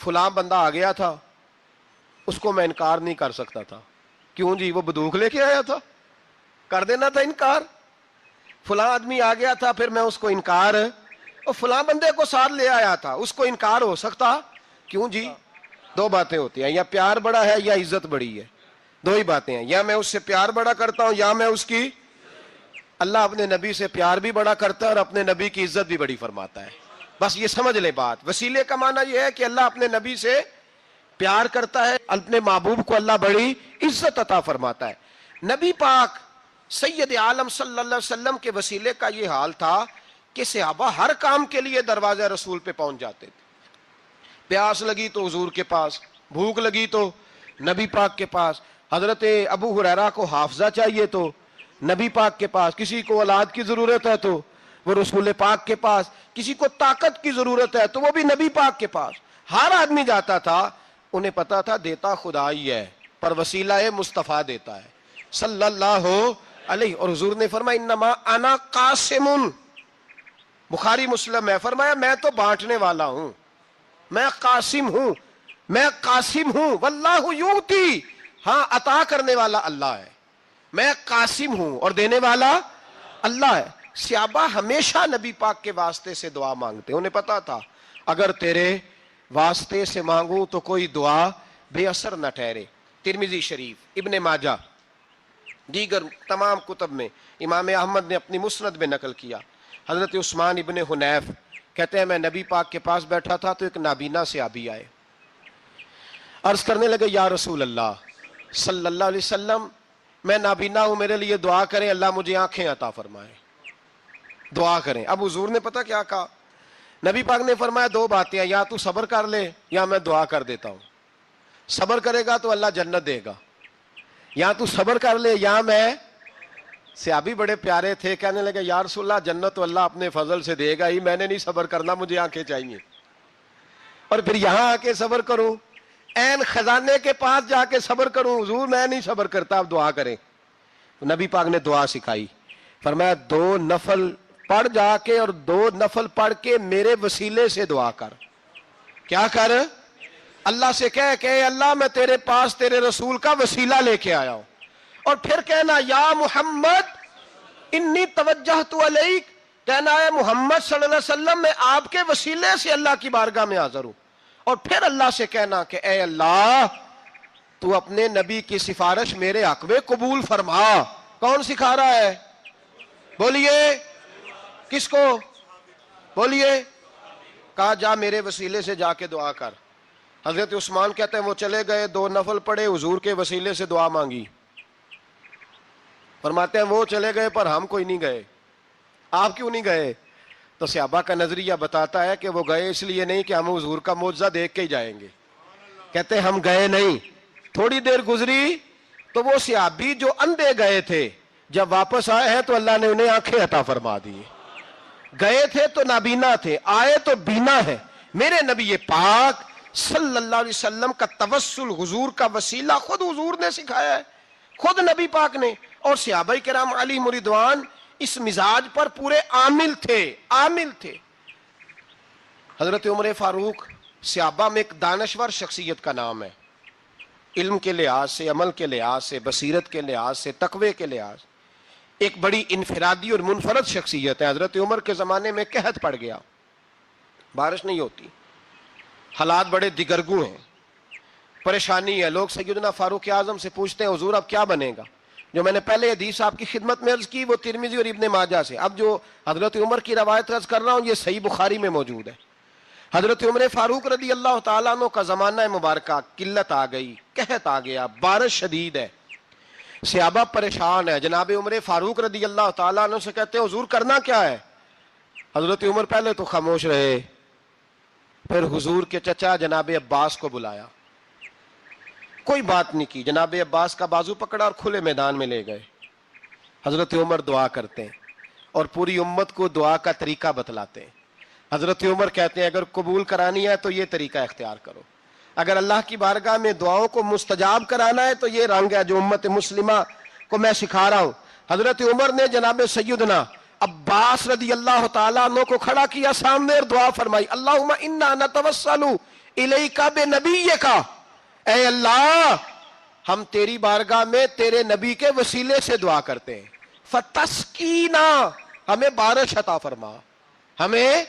فلاں بندہ آ گیا تھا اس کو میں انکار نہیں کر سکتا تھا، کیوں جی وہ بندوق لے کے آیا تھا، کر دینا تھا انکار، فلاں آدمی آ گیا تھا پھر میں اس کو انکار، اور فلاں بندے کو ساتھ لے آیا تھا اس کو انکار ہو سکتا، کیوں جی؟ دو باتیں ہوتی ہیں، یا پیار بڑا ہے یا عزت بڑی ہے، دو ہی باتیں ہیں، یا میں اس سے پیار بڑا کرتا ہوں یا میں اس کی۔ اللہ اپنے نبی سے پیار بھی بڑا کرتا ہے اور اپنے نبی کی عزت بھی بڑی فرماتا ہے، بس یہ سمجھ لے بات۔ وسیلے کا معنی یہ ہے کہ اللہ اپنے نبی سے پیار کرتا ہے، اپنے محبوب کو اللہ بڑی عزت عطا فرماتا ہے۔ نبی پاک سید عالم صلی اللہ علیہ وسلم کے وسیلے کا یہ حال تھا کہ صحابہ ہر کام کے لیے دروازہ رسول پہ پہنچ جاتے تھے، پیاس لگی تو حضور کے پاس، بھوک لگی تو نبی پاک کے پاس، حضرت ابو ہریرہ کو حافظہ چاہیے تو نبی پاک کے پاس، کسی کو اولاد کی ضرورت ہے تو وہ رسول پاک کے پاس، کسی کو طاقت کی ضرورت ہے تو وہ بھی نبی پاک کے پاس، ہر آدمی جاتا تھا، انہیں پتا تھا دیتا خدا ہی ہے پر وسیلہ مصطفیٰ دیتا ہے صلی اللہ علیہ۔ اور حضور نے فرمایا انما انا قاسم، بخاری مسلم ہے، فرمایا میں تو بانٹنے والا ہوں، میں قاسم ہوں، واللہ یؤتی، ہاں عطا کرنے والا اللہ ہے، میں قاسم ہوں اور دینے والا اللہ ہے۔ صحابہ ہمیشہ نبی پاک کے واسطے سے دعا مانگتے، انہیں پتا تھا اگر تیرے واسطے سے مانگوں تو کوئی دعا بے اثر نہ ٹھہرے۔ ترمذی شریف، ابن ماجہ، دیگر تمام کتب میں، امام احمد نے اپنی مسند میں نقل کیا، حضرت عثمان ابن حنیف کہتے ہیں میں نبی پاک کے پاس بیٹھا تھا تو ایک نابینا صحابی آئے، عرض کرنے لگے یا رسول اللہ صلی اللہ علیہ وسلم میں نابینا ہوں، میرے لیے دعا کریں اللہ مجھے آنکھیں عطا فرمائے، دعا کریں۔ اب حضور نے پتہ کیا کہا، نبی پاک نے فرمایا دو باتیں ہیں، یا تو صبر کر لے یا میں دعا کر دیتا ہوں، صبر کرے گا تو اللہ جنت دے گا، یا تو صبر کر لے یا میں۔ صحابی بڑے پیارے تھے، کہنے لگے یا رسول اللہ جنت تو اللہ اپنے فضل سے دے گا ہی، میں نے نہیں صبر کرنا، مجھے آنکھیں چاہیے، اور پھر یہاں آ کے صبر کروں، این خزانے کے پاس جا کے صبر کروں، حضور میں نہیں صبر کرتا، اب دعا کریں۔ نبی پاک نے دعا سکھائی، فرمایا 2 نفل پڑھ جا کے اور 2 نفل پڑھ کے میرے وسیلے سے دعا کر، کیا کر؟ اللہ سے کہہ کہ اے اللہ میں تیرے پاس تیرے رسول کا وسیلہ لے کے آیا ہوں، اور پھر کہنا یا محمد انی توجہت علیک، کہنا ہے محمد صلی اللہ علیہ وسلم میں آپ کے وسیلے سے اللہ کی بارگاہ میں حاضر ہوں، اور پھر اللہ سے کہنا کہ اے اللہ تو اپنے نبی کی سفارش میرے حق میں قبول فرما۔ کون سکھا رہا ہے؟ بولیے کس کو؟ بولیے، کہا جا میرے وسیلے سے جا کے دعا کر۔ حضرت عثمان کہتے ہیں وہ چلے گئے، 2 نفل پڑھے، حضور کے وسیلے سے دعا مانگی، فرماتے ہیں وہ چلے گئے پر ہم کوئی نہیں گئے۔ آپ کیوں نہیں گئے؟ تو صحابہ کا نظریہ بتاتا ہے کہ وہ گئے اس لیے نہیں کہ ہم حضور کا معجزہ دیکھ کے ہی جائیں گے، کہتے ہیں ہم گئے نہیں۔ تھوڑی دیر گزری تو وہ صحابی جو اندھے گئے تھے جب واپس آئے ہیں تو اللہ نے انہیں آنکھیں عطا فرما دی، گئے تھے تو نابینا تھے، آئے تو بینا ہے۔ میرے نبی پاک صلی اللہ علیہ وسلم کا توسل، حضور کا وسیلہ خود حضور نے سکھایا ہے، خود نبی پاک نے، اور صحابہ کرام علیہم رضوان اس مزاج پر پورے عامل تھے۔ حضرت عمر فاروق صحابہ میں ایک دانشور شخصیت کا نام ہے، علم کے لحاظ سے، عمل کے لحاظ سے، بصیرت کے لحاظ سے، تقوی کے لحاظ سے ایک بڑی انفرادی اور منفرد شخصیت ہے۔ حضرت عمر کے زمانے میں قحط پڑ گیا، بارش نہیں ہوتی، حالات بڑے دگرگوں ہیں، پریشانی ہے۔ لوگ سیدنا فاروق اعظم سے پوچھتے ہیں حضور اب کیا بنے گا؟ جو میں نے پہلے حدیث آپ کی خدمت میں عرض کی وہ ترمذی اور ابن ماجہ سے، اب جو حضرت عمر کی روایت عرض کر رہا ہوں یہ صحیح بخاری میں موجود ہے۔ حضرت عمر فاروق رضی اللہ تعالیٰ عنہ کا زمانہ مبارکہ، قلت آ گئی، قحط آ گیا، بارش شدید ہے، صحابہ پریشان ہے۔ جناب عمر فاروق رضی اللہ تعالیٰ عنہ سے کہتے ہیں حضور کرنا کیا ہے؟ حضرت عمر پہلے تو خاموش رہے، پھر حضور کے چچا جناب عباس کو بلایا، کوئی بات نہیں کی، جناب عباس کا بازو پکڑا اور کھلے میدان میں لے گئے۔ حضرت عمر دعا کرتے ہیں اور پوری امت کو دعا کا طریقہ بتلاتے ہیں۔ حضرت عمر کہتے ہیں اگر قبول کرانی ہے تو یہ طریقہ اختیار کرو، اگر اللہ کی بارگاہ میں دعاؤں کو مستجاب کرانا ہے تو یہ رنگ ہے جو امت مسلمہ کو میں سکھا رہا ہوں۔ حضرت عمر نے جناب سیدنا عباس رضی اللہ تعالیٰ عنہ کو کھڑا کیا سامنے اور دعا فرمائی، اللہم انا نتوسل الیک بنبیک، اے اللہ ہم تیری بارگاہ میں تیرے نبی کے وسیلے سے دعا کرتے ہیں، فتسقینا، ہمیں بارش عطا فرما، ہمیں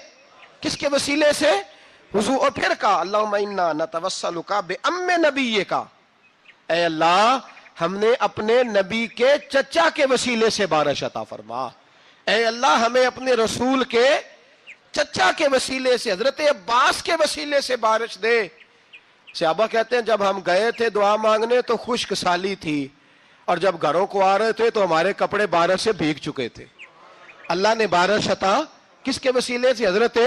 کس کے وسیلے سے؟ حضور۔ اور پھر کہا اللہم انا نتوسلک بام نبیک، اے اللہ ہم نے اپنے نبی کے چچا کے وسیلے سے بارش عطا فرما، اے اللہ ہمیں اپنے رسول کے چچا کے وسیلے سے، حضرت عباس کے وسیلے سے بارش دے۔ صحابہ کہتے ہیں جب ہم گئے تھے دعا مانگنے تو خشک سالی تھی، اور جب گھروں کو آ رہے تھے تو ہمارے کپڑے بارش سے بھیگ چکے تھے۔ اللہ نے بارش عطا کس کے وسیلے سے؟ حضرت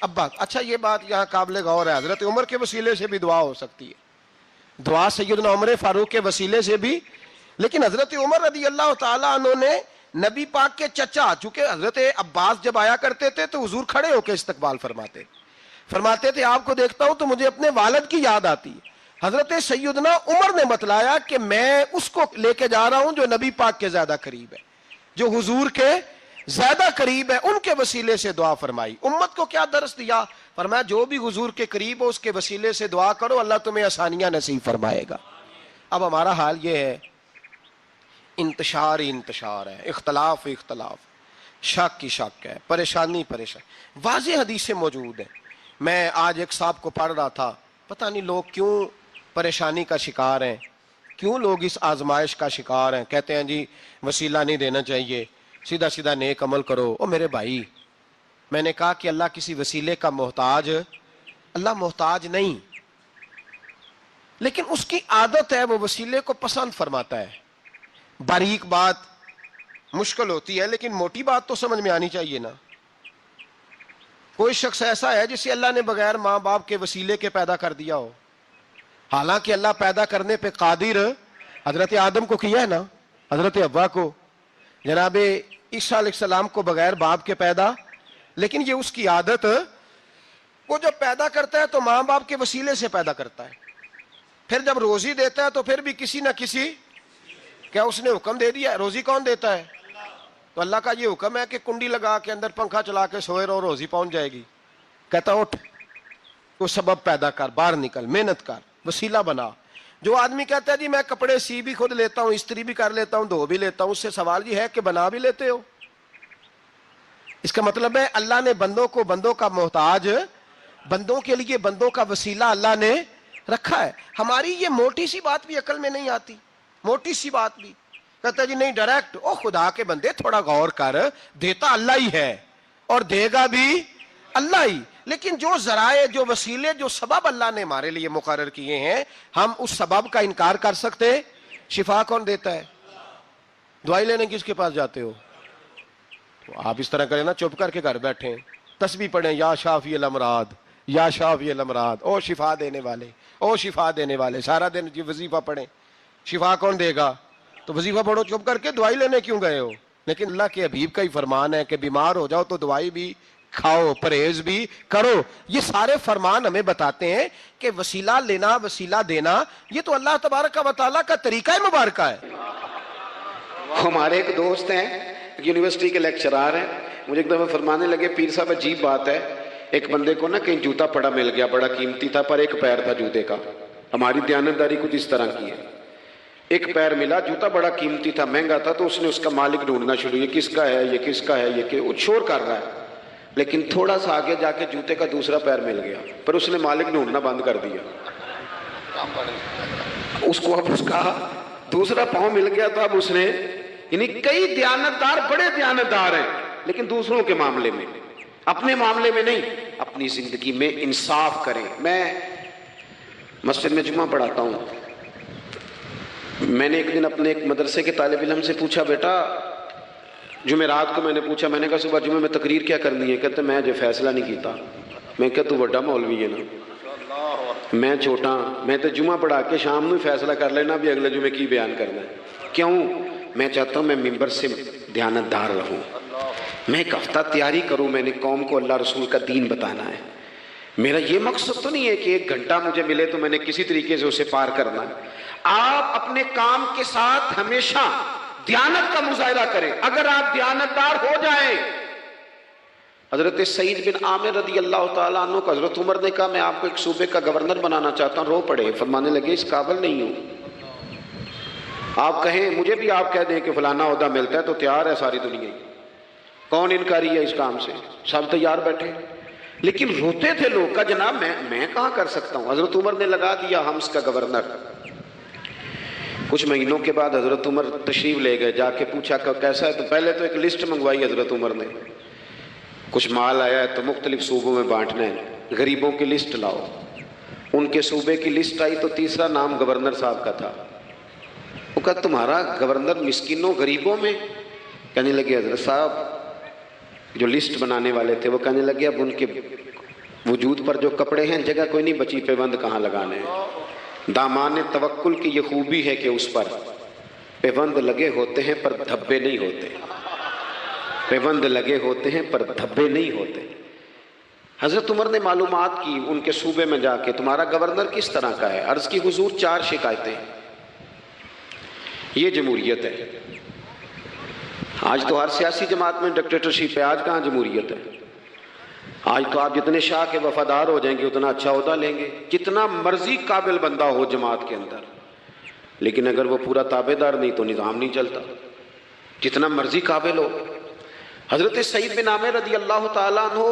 عباس۔ اچھا یہ بات یہاں قابل غور ہے، حضرت عمر کے وسیلے سے بھی دعا ہو سکتی ہے، دعا سیدنا عمر فاروق کے وسیلے سے بھی، لیکن حضرت عمر رضی اللہ تعالیٰ عنہ نے نبی پاک کے چچا، چونکہ حضرت عباس جب آیا کرتے تھے تو حضور کھڑے ہو کے استقبال فرماتے تھے آپ کو دیکھتا ہوں تو مجھے اپنے والد کی یاد آتی ہے۔ حضرت سیدنا عمر نے بتلایا کہ میں اس کو لے کے جا رہا ہوں جو نبی پاک کے زیادہ قریب ہے، جو حضور کے زیادہ قریب ہے، ان کے وسیلے سے دعا فرمائی۔ امت کو کیا درس دیا؟ فرمایا جو بھی حضور کے قریب ہو اس کے وسیلے سے دعا کرو، اللہ تمہیں آسانیاں نصیب فرمائے گا۔ اب ہمارا حال یہ ہے، انتشار ہی انتشار ہے، اختلاف ہی اختلاف، شک کی شک ہے، پریشانی پریشانی، واضح حدیثیں موجود ہیں۔ میں آج ایک صاحب کو پڑھ رہا تھا، پتہ نہیں لوگ کیوں پریشانی کا شکار ہیں، کیوں لوگ اس آزمائش کا شکار ہیں، کہتے ہیں جی وسیلہ نہیں دینا چاہیے، سیدھا سیدھا نیک عمل کرو۔ او میرے بھائی، میں نے کہا کہ اللہ کسی وسیلے کا محتاج، اللہ محتاج نہیں، لیکن اس کی عادت ہے وہ وسیلے کو پسند فرماتا ہے۔ باریک بات مشکل ہوتی ہے لیکن موٹی بات تو سمجھ میں آنی چاہیے نا۔ کوئی شخص ایسا ہے جسے اللہ نے بغیر ماں باپ کے وسیلے کے پیدا کر دیا ہو، حالانکہ اللہ پیدا کرنے پہ قادر، حضرت آدم کو کیا ہے نا، حضرت حوا کو، جناب عیسیٰ علیہ السلام کو بغیر باپ کے پیدا، لیکن یہ اس کی عادت، وہ جب پیدا کرتا ہے تو ماں باپ کے وسیلے سے پیدا کرتا ہے، پھر جب روزی دیتا ہے تو پھر بھی کسی نہ کسی، کیا اس نے حکم دے دیا ہے؟ روزی کون دیتا ہے؟ تو اللہ کا یہ حکم ہے کہ کنڈی لگا کے اندر پنکھا چلا کے سوئے رہو، روزی پہنچ جائے گی۔ کہتا اٹھ، وہ سبب پیدا کر، باہر نکل، محنت کر، وسیلہ بنا۔ جو آدمی کہتا ہے جی میں کپڑے سی بھی خود لیتا ہوں، استری بھی کر لیتا ہوں، دھو بھی لیتا ہوں، اس سے سوال یہ ہے کہ بنا بھی لیتے ہو؟ اس کا مطلب ہے اللہ نے بندوں کو بندوں کا محتاج، بندوں کے لیے بندوں کا وسیلہ اللہ نے رکھا ہے۔ ہماری یہ موٹی سی بات بھی عقل میں نہیں آتی، موٹی سی بات بھی کہتا ہے جی نہیں ڈائریکٹ، او خدا کے بندے تھوڑا غور کر، دیتا اللہ ہی ہے اور دے گا بھی اللہ ہی، لیکن جو ذرائع، جو وسیلے، جو سبب اللہ نے ہمارے لیے مقرر کیے ہیں، ہم اس سبب کا انکار کر سکتے؟ شفا کون دیتا ہے؟ دوائی لینے کس کے پاس جاتے ہو؟ تو آپ اس طرح کریں نا، چپ کر کے گھر بیٹھیں، تسبیح پڑھیں، یا شافی الامراض، یا شافی الامراض، او شفا دینے والے، او شفا دینے والے، سارا دن یہ وظیفہ پڑھیں، شفا کون دے گا؟ تو وظیفہ پڑھو چپ کر کے، دوائی لینے کیوں گئے ہو؟ لیکن اللہ کے حبیب کا ہی فرمان ہے کہ بیمار ہو جاؤ تو دوائی بھی کھاؤ، پرہیز بھی کرو۔ یہ سارے فرمان ہمیں بتاتے ہیں کہ وسیلہ لینا، وسیلہ دینا، یہ تو اللہ تبارک و تعالیٰ کا طریقہ مبارکہ ہے۔ ہمارے ایک دوست ہیں، یونیورسٹی کے لیکچرار ہیں، مجھے ایک دفعہ فرمانے لگے پیر صاحب عجیب بات ہے ایک بندے کو نا کہیں جوتا پڑا مل گیا، بڑا قیمتی تھا پر ایک پیر تھا جوتے کا. ہماری دیانتداری کچھ اس طرح کی ہے. ایک پیر ملا، جوتا بڑا قیمتی تھا، مہنگا تھا، تو اس نے اس کا مالک ڈھونڈنا شروع، یہ کس کا ہے، یہ کس کا ہے، یہ وہ شور کر رہا ہے. لیکن تھوڑا سا آگے جا کے جوتے کا دوسرا پیر مل گیا، پر اس نے مالک ڈھونڈنا بند کر دیا. اس کو اب اس کا دوسرا پاؤں مل گیا تو اب اس نے، یعنی کئی دیانتدار بڑے دیانتدار ہیں لیکن دوسروں کے معاملے میں، اپنے معاملے میں نہیں. اپنی زندگی میں انصاف کریں. میں مسجد میں جمعہ پڑھاتا ہوں. میں نے ایک دن اپنے ایک مدرسے کے طالب علم سے پوچھا، بیٹا جمعرات کو میں نے پوچھا، میں نے کہا صبح جمعہ میں تقریر کیا کرنی ہے؟ کہتے میں جو فیصلہ نہیں کیتا. میں کہا تو بڑا مولوی ہے نا، میں چھوٹا، میں تو جمعہ پڑھا کے شام میں فیصلہ کر لینا بھی اگلے جمعے کی بیان کرنا ہے. کیوں؟ میں چاہتا ہوں میں ممبر سے دیانتدار رہوں، میں ایک ہفتہ تیاری کروں، میں نے قوم کو اللہ رسول کا دین بتانا ہے. میرا یہ مقصد تو نہیں ہے کہ 1 گھنٹہ مجھے ملے تو میں نے کسی طریقے سے اسے پار کرنا ہے. آپ اپنے کام کے ساتھ ہمیشہ دیانت کا مظاہرہ کریں. اگر آپ دیانتدار ہو جائیں، حضرت سعید بن عامر رضی اللہ تعالیٰ عنہ کو حضرت عمر نے کہا میں آپ کو ایک صوبے کا گورنر بنانا چاہتا ہوں. رو پڑے، فرمانے لگے اس قابل نہیں ہوں. آپ کہیں مجھے بھی آپ کہہ دیں کہ فلانا عہدہ ملتا ہے تو تیار ہے ساری دنیا. کون انکاری ہے اس کام سے؟ سب تیار بیٹھے. لیکن روتے تھے لوگ کا جناب میں کہاں کر سکتا ہوں. حضرت عمر نے لگا دیا حمص کا گورنر. کچھ مہینوں کے بعد حضرت عمر تشریف لے گئے، جا کے پوچھا کہ کیسا ہے؟ تو پہلے تو ایک لسٹ منگوائی حضرت عمر نے، کچھ مال آیا ہے تو مختلف صوبوں میں بانٹنا ہے، غریبوں کی لسٹ لاؤ. ان کے صوبے کی لسٹ آئی تو تیسرا نام گورنر صاحب کا تھا. وہ کہا تمہارا گورنر مسکینوں غریبوں میں؟ کہنے لگے حضرت صاحب جو لسٹ بنانے والے تھے وہ کہنے لگے اب ان کے وجود پر جو کپڑے ہیں جگہ کوئی نہیں بچی، پیوند کہاں لگانے ہیں. دامان توکل کی یہ خوبی ہے کہ اس پر پیوند لگے ہوتے ہیں پر دھبے نہیں ہوتے. پیوند لگے ہوتے ہیں پر دھبے نہیں ہوتے. حضرت عمر نے معلومات کی ان کے صوبے میں جا کے، تمہارا گورنر کس طرح کا ہے؟ عرض کی حضور 4 شکایتیں. یہ جمہوریت ہے. آج تو ہر سیاسی جماعت میں ڈکٹیٹرشپ ہے، آج کہاں جمہوریت ہے؟ آج تو آپ جتنے شاہ کے وفادار ہو جائیں گے اتنا اچھا عہدہ لیں گے، جتنا مرضی قابل بندہ ہو جماعت کے اندر، لیکن اگر وہ پورا تابع دار نہیں تو نظام نہیں چلتا، جتنا مرضی قابل ہو. حضرت سعید بن عامر رضی اللہ تعالیٰ عنہ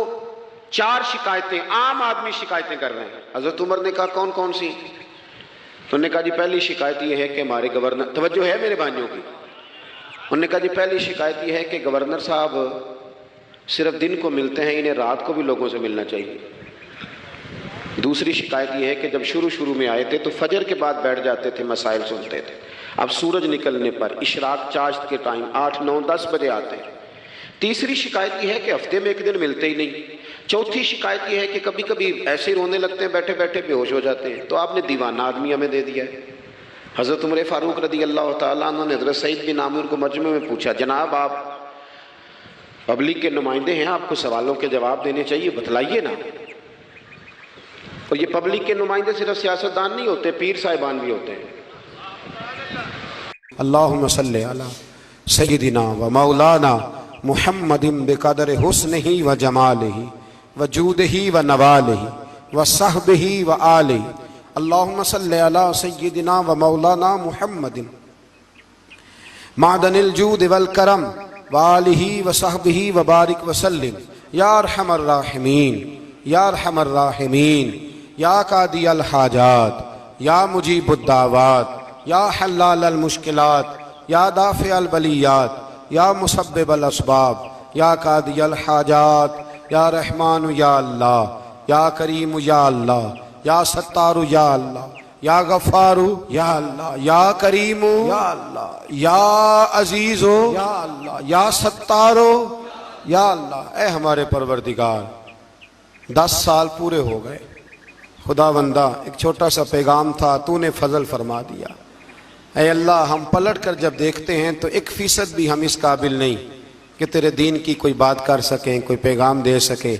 4 شکایتیں، عام آدمی شکایتیں کر رہے ہیں. حضرت عمر نے کہا کون کون سی؟ تو انہوں نے کہا جی پہلی شکایت یہ ہے کہ ہمارے گورنر، توجہ ہے میرے بھائیوں کی، انہوں نے کہا جی پہلی شکایت یہ ہے کہ گورنر صاحب صرف دن کو ملتے ہیں، انہیں رات کو بھی لوگوں سے ملنا چاہیے. دوسری شکایت یہ ہے کہ جب شروع میں آئے تھے تو فجر کے بعد بیٹھ جاتے تھے، مسائل سنتے تھے، اب سورج نکلنے پر اشراق چاشت کے ٹائم 8 9 10 بجے آتے ہیں. تیسری شکایت یہ ہے کہ ہفتے میں 1 دن ملتے ہی نہیں. چوتھی شکایت یہ ہے کہ کبھی کبھی ایسے ہی رونے لگتے ہیں، بیٹھے بیٹھے بے ہوش ہو جاتے ہیں. تو آپ نے دیوانہ آدمی ہمیں دے دیا ہے. حضرت عمر فاروق رضی اللہ تعالیٰ عنہ نے حضرت سعید بن عامر کو مجمع میں پوچھا، جناب آپ پبلک کے نمائندے ہیں، آپ کو سوالوں کے جواب دینے چاہیے، بتلائیے نا. اور یہ پبلک کے نمائندے صرف سیاستدان نہیں ہوتے، پیر صاحبان بھی ہوتے ہیں. اللہم صلی علی سیدنا و مولانا محمد بقدر حسنہ و جمالہ و جودہ و نوالہ و صحبہ و آلہ. اللہم صلی علی سیدنا و مولانا محمد معدن الجود والکرم و آلہ و صحبہ و بارک وسلم. یا ارحم الراحمین، یا ارحم الراحمین، یا قاضی الحاجات، یا مجیب الدعوات، یا حلال المشکلات، یا دافع البلیات، یا مسبب الاسباب، یا قاضی الحاجات، یا رحمان یا اللہ، یا کریم یا اللہ، یا ستار یا اللہ، یا غفار یا اللہ، یا کریم یا اللہ، یا عزیز یا اللہ، یا ستار یا اللہ. اے ہمارے پروردگار 10 سال پورے ہو گئے، خدا بندہ ایک چھوٹا سا پیغام تھا، تو نے فضل فرما دیا. اے اللہ ہم پلٹ کر جب دیکھتے ہیں تو 1% بھی ہم اس قابل نہیں کہ تیرے دین کی کوئی بات کر سکیں، کوئی پیغام دے سکے.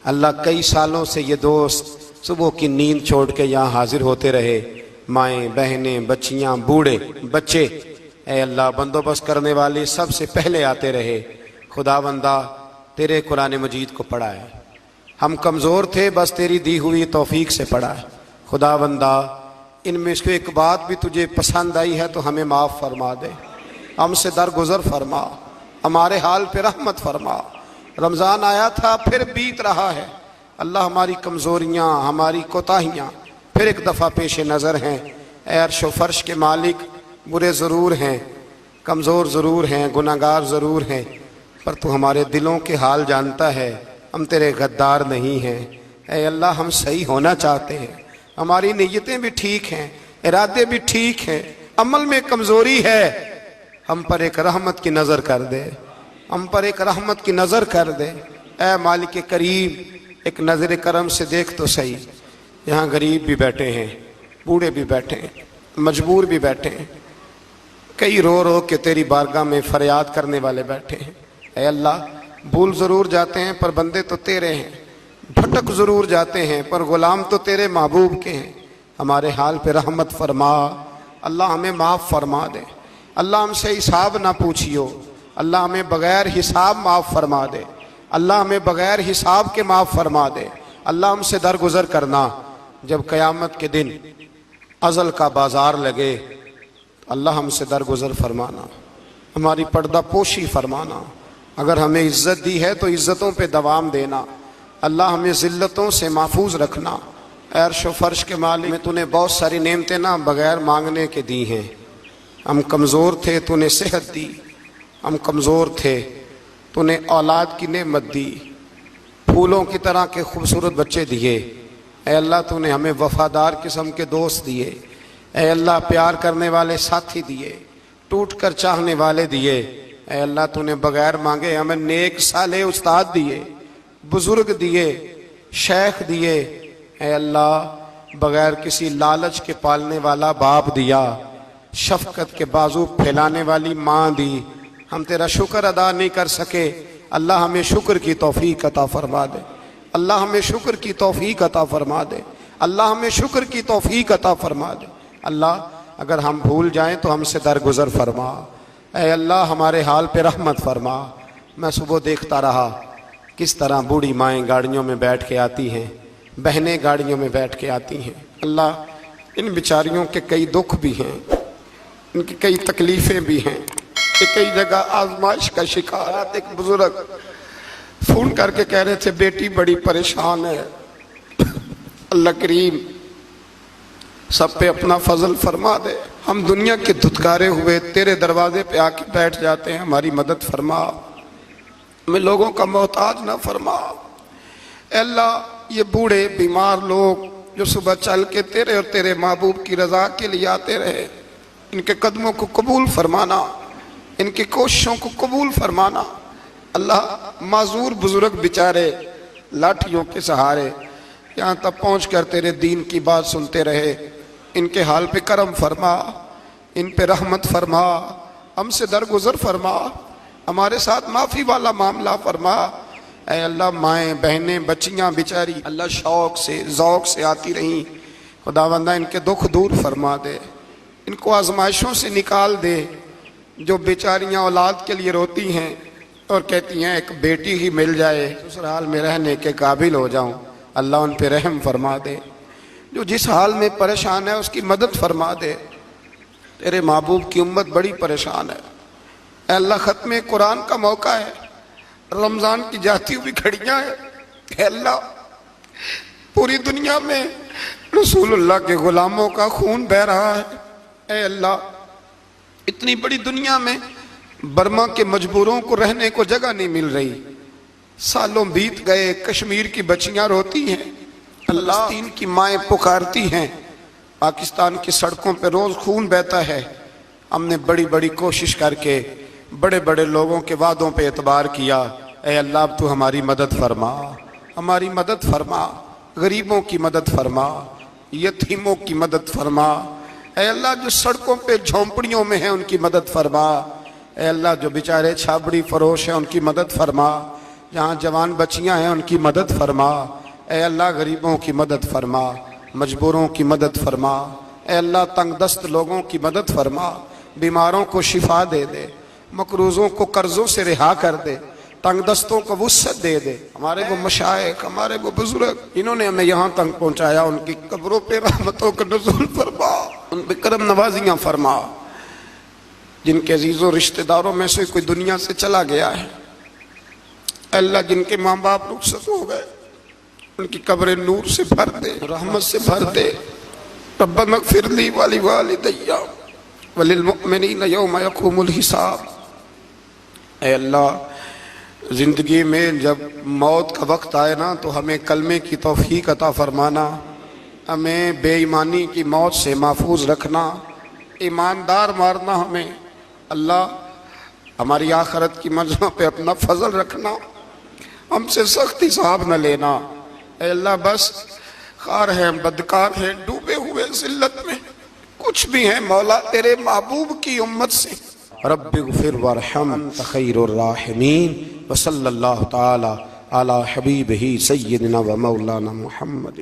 اللہ کئی سالوں سے یہ دوست صبح کی نیند چھوڑ کے یہاں حاضر ہوتے رہے، مائیں بہنیں بچیاں بوڑھے بچے، اے اللہ بندوبست کرنے والے سب سے پہلے آتے رہے. خدا بندہ تیرے قرآن مجید کو پڑھا ہے، ہم کمزور تھے، بس تیری دی ہوئی توفیق سے پڑھا ہے۔ خدا بندہ ان میں سے ایک بات بھی تجھے پسند آئی ہے تو ہمیں معاف فرما دے، ہم سے درگزر فرما، ہمارے حال پہ رحمت فرما۔ رمضان آیا تھا پھر بیت رہا ہے، اللہ ہماری کمزوریاں، ہماری کوتاہیاں پھر ایک دفعہ پیش نظر ہیں۔ اے عرش و فرش کے مالک، برے ضرور ہیں، کمزور ضرور ہیں، گناہگار ضرور ہیں، پر تو ہمارے دلوں کے حال جانتا ہے، ہم تیرے غدار نہیں ہیں۔ اے اللہ ہم صحیح ہونا چاہتے ہیں، ہماری نیتیں بھی ٹھیک ہیں، ارادے بھی ٹھیک ہیں، عمل میں کمزوری ہے، ہم پر ایک رحمت کی نظر کر دے، ہم پر ایک رحمت کی نظر کر دے۔ اے مالک کریم ایک نظر کرم سے دیکھ تو صحیح، یہاں غریب بھی بیٹھے ہیں، بوڑھے بھی بیٹھے ہیں، مجبور بھی بیٹھے ہیں، کئی رو رو کے تیری بارگاہ میں فریاد کرنے والے بیٹھے ہیں۔ اے اللہ بھول ضرور جاتے ہیں پر بندے تو تیرے ہیں، بھٹک ضرور جاتے ہیں پر غلام تو تیرے محبوب کے ہیں۔ ہمارے حال پہ رحمت فرما، اللہ ہمیں معاف فرما دے، اللہ ہم سے حساب نہ پوچھیو، اللہ ہمیں بغیر حساب معاف فرما دے، اللہ ہمیں بغیر حساب کے معاف فرما دے، اللہ ہم سے درگزر کرنا۔ جب قیامت کے دن ازل کا بازار لگے اللہ ہم سے درگزر فرمانا، ہماری پردہ پوشی فرمانا، اگر ہمیں عزت دی ہے تو عزتوں پہ دوام دینا، اللہ ہمیں ذلتوں سے محفوظ رکھنا۔ اے عرش و فرش کے مالک میں تو نے بہت ساری نعمتیں نہ بغیر مانگنے کے دی ہیں، ہم کمزور تھے تو نے صحت دی، ہم کمزور تھے تو نے اولاد کی نعمت دی، پھولوں کی طرح کے خوبصورت بچے دیے۔ اے اللہ تو نے ہمیں وفادار قسم کے دوست دیے، اے اللہ پیار کرنے والے ساتھی دیے، ٹوٹ کر چاہنے والے دیے۔ اے اللہ تو نے بغیر مانگے ہمیں نیک صالح استاد دیے، بزرگ دیے، شیخ دیے۔ اے اللہ بغیر کسی لالچ کے پالنے والا باپ دیا، شفقت کے بازو پھیلانے والی ماں دی، ہم تیرا شکر ادا نہیں کر سکے، اللہ ہمیں شکر کی توفیق عطا فرما دے، اللہ ہمیں شکر کی توفیق عطا فرما دے، اللہ ہمیں شکر کی توفیق عطا فرما دے۔ اللہ اگر ہم بھول جائیں تو ہم سے درگزر فرما، اے اللہ ہمارے حال پہ رحمت فرما۔ میں صبح دیکھتا رہا کس طرح بوڑھی مائیں گاڑیوں میں بیٹھ کے آتی ہیں، بہنیں گاڑیوں میں بیٹھ کے آتی ہیں۔ اللہ ان بیچاریوں کے کئی دکھ بھی ہیں، ان کی کئی تکلیفیں بھی ہیں، کہ کئی جگہ آزمائش کا شکار۔ ایک بزرگ فون کر کے کہہ رہے تھے بیٹی بڑی پریشان ہے، اللہ کریم سب پہ اپنا فضل فرما دے، ہم دنیا کے دھتکارے ہوئے تیرے دروازے پہ آ کے بیٹھ جاتے ہیں، ہماری مدد فرما، ہمیں لوگوں کا محتاج نہ فرما۔ اے اللہ یہ بوڑھے بیمار لوگ جو صبح چل کے تیرے اور تیرے محبوب کی رضا کے لیے آتے رہے، ان کے قدموں کو قبول فرمانا، ان کی کوششوں کو قبول فرمانا۔ اللہ معذور بزرگ بیچارے لاٹھیوں کے سہارے یہاں تک پہنچ کر تیرے دین کی بات سنتے رہے، ان کے حال پہ کرم فرما، ان پہ رحمت فرما، ہم سے درگزر فرما، ہمارے ساتھ معافی والا معاملہ فرما۔ اے اللہ مائیں بہنیں بچیاں بیچاری اللہ شوق سے ذوق سے آتی رہیں، خداوندہ ان کے دکھ دور فرما دے، ان کو آزمائشوں سے نکال دے۔ جو بیچاریاں اولاد کے لیے روتی ہیں اور کہتی ہیں ایک بیٹی ہی مل جائے سسرال میں رہنے کے قابل ہو جاؤں، اللہ ان پہ رحم فرما دے۔ جو جس حال میں پریشان ہے اس کی مدد فرما دے، تیرے محبوب کی امت بڑی پریشان ہے۔ اے اللہ ختم قرآن کا موقع ہے، رمضان کی جاتی ہوئی گھڑیاں ہیں، اے اللہ پوری دنیا میں رسول اللہ کے غلاموں کا خون بہہ رہا ہے۔ اے اللہ اتنی بڑی دنیا میں برما کے مجبوروں کو رہنے کو جگہ نہیں مل رہی، سالوں بیت گئے، کشمیر کی بچیاں روتی ہیں، اللہ فلسطین کی مائیں پکارتی ہیں، پاکستان کی سڑکوں پہ روز خون بہتا ہے۔ ہم نے بڑی بڑی کوشش کر کے بڑے بڑے لوگوں کے وعدوں پہ اعتبار کیا، اے اللہ اب تو ہماری مدد فرما، ہماری مدد فرما، غریبوں کی مدد فرما، یتیموں کی مدد فرما۔ اے اللہ جو سڑکوں پہ جھونپڑیوں میں ہیں ان کی مدد فرما، اے اللہ جو بیچارے چھابڑی فروش ہیں ان کی مدد فرما، جہاں جوان بچیاں ہیں ان کی مدد فرما۔ اے اللہ غریبوں کی مدد فرما، مجبوروں کی مدد فرما، اے اللہ تنگ دست لوگوں کی مدد فرما، بیماروں کو شفا دے دے، مقروضوں کو قرضوں سے رہا کر دے، تنگ دستوں کو وسعت دے دے. ہمارے وہ مشائخ، ہمارے وہ بزرگ، انہوں نے ہمیں یہاں تک پہنچایا، ان کی قبروں پہ رحمتوں کا نزول فرما، ان پہ کرم نوازیاں فرما. جن کے عزیز و رشتہ داروں میں سے کوئی دنیا سے چلا گیا ہے، اللہ جن کے ماں باپ رخصت ہو گئے، ان کی قبر نور سے بھر دے، رحمت سے بھر دے. ربنا اغفر لی ولوالدی وللمؤمنین یوم یقوم الحساب. اے اللہ، زندگی میں جب موت کا وقت آئے نا تو ہمیں کلمے کی توفیق عطا فرمانا، ہمیں بے ایمانی کی موت سے محفوظ رکھنا، ایماندار مارنا ہمیں. اللہ ہماری آخرت کی منزلوں پہ اپنا فضل رکھنا، ہم سے سخت حساب نہ لینا. اے اللہ بس خار ہیں، بدکار ہیں، ڈوبے ہوئے ذلت میں، کچھ بھی ہیں مولا تیرے محبوب کی امت سے. رب اغفر وارحم انت خیر الراحمین. وصلی اللہ تعالی علی حبیبہ سیدنا و مولانا محمد.